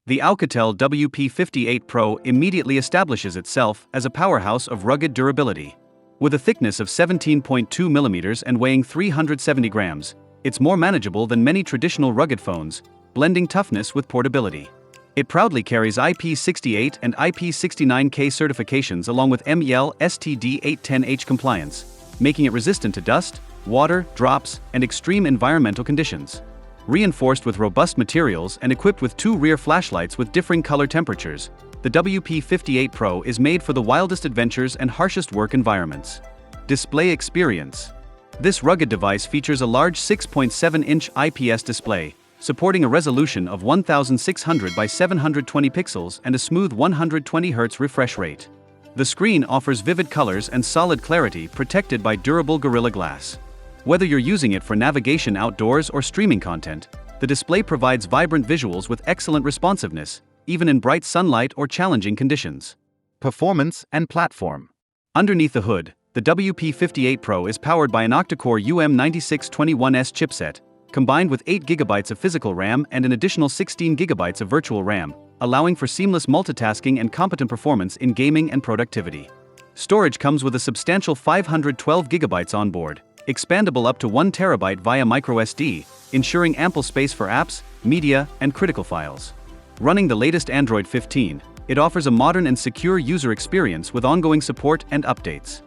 The Oukitel WP58 Pro immediately establishes itself as a powerhouse of rugged durability. With a thickness of 17.2 mm and weighing 370 grams, it's more manageable than many traditional rugged phones, blending toughness with portability. It proudly carries IP68 and IP69K certifications along with MEL STD 810H compliance, making it resistant to dust, water, drops, and extreme environmental conditions. Reinforced with robust materials and equipped with 2 rear flashlights with differing color temperatures, the WP58 Pro is made for the wildest adventures and harshest work environments. Display experience. This rugged device features a large 6.7-inch IPS display, supporting a resolution of 1600 by 720 pixels and a smooth 120 Hz refresh rate. The screen offers vivid colors and solid clarity protected by durable Gorilla Glass. Whether you're using it for navigation outdoors or streaming content, the display provides vibrant visuals with excellent responsiveness, even in bright sunlight or challenging conditions. Performance and platform. Underneath the hood, the WP58 Pro is powered by an octa-core UM9621S chipset, combined with 8 GB of physical RAM and an additional 16 GB of virtual RAM, allowing for seamless multitasking and competent performance in gaming and productivity. Storage comes with a substantial 512 GB on board, expandable up to 1 TB via microSD, ensuring ample space for apps, media, and critical files. Running the latest Android 15, it offers a modern and secure user experience with ongoing support and updates.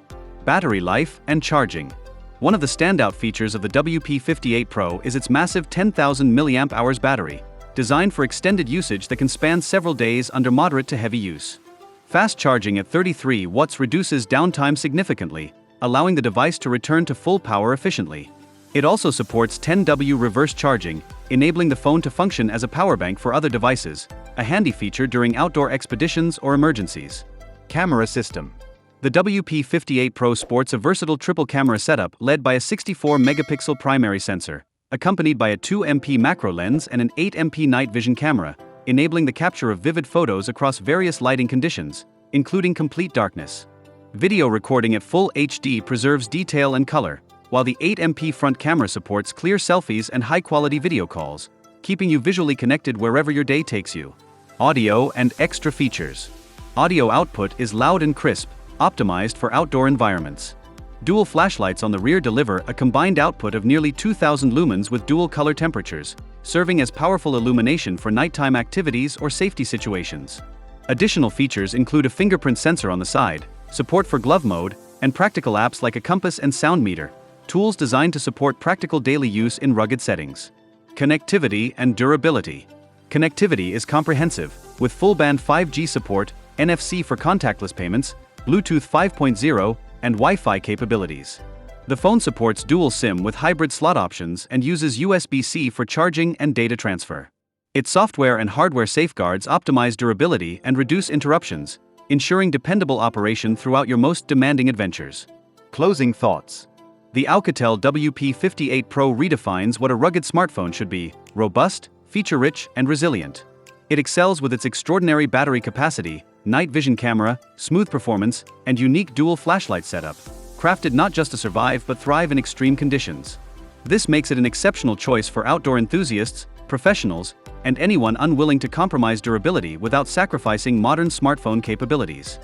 Battery life and charging. One of the standout features of the WP58 Pro is its massive 10,000 mAh battery, designed for extended usage that can span several days under moderate to heavy use. Fast charging at 33 watts reduces downtime significantly, allowing the device to return to full power efficiently. It also supports 10W reverse charging, enabling the phone to function as a power bank for other devices, a handy feature during outdoor expeditions or emergencies. Camera system. The WP58 Pro sports a versatile triple camera setup led by a 64-megapixel primary sensor, accompanied by a 2MP macro lens and an 8MP night vision camera, enabling the capture of vivid photos across various lighting conditions, including complete darkness. Video recording at full HD preserves detail and color, while the 8MP front camera supports clear selfies and high-quality video calls, keeping you visually connected wherever your day takes you. Audio and extra features. Audio output is loud and crisp, optimized for outdoor environments. Dual flashlights on the rear deliver a combined output of nearly 2,000 lumens with dual color temperatures, serving as powerful illumination for nighttime activities or safety situations. Additional features include a fingerprint sensor on the side, support for glove mode, and practical apps like a compass and sound meter, tools designed to support practical daily use in rugged settings. Connectivity and durability. Connectivity is comprehensive, with full-band 5G support, NFC for contactless payments, Bluetooth 5.0, and Wi-Fi capabilities. The phone supports dual SIM with hybrid slot options and uses USB-C for charging and data transfer. Its software and hardware safeguards optimize durability and reduce interruptions, ensuring dependable operation throughout your most demanding adventures. Closing thoughts. The Oukitel WP58 Pro redefines what a rugged smartphone should be: robust, feature-rich, and resilient. It excels with its extraordinary battery capacity, night vision camera, smooth performance, and unique dual flashlight setup, crafted not just to survive but thrive in extreme conditions. This makes it an exceptional choice for outdoor enthusiasts, professionals, and anyone unwilling to compromise durability without sacrificing modern smartphone capabilities.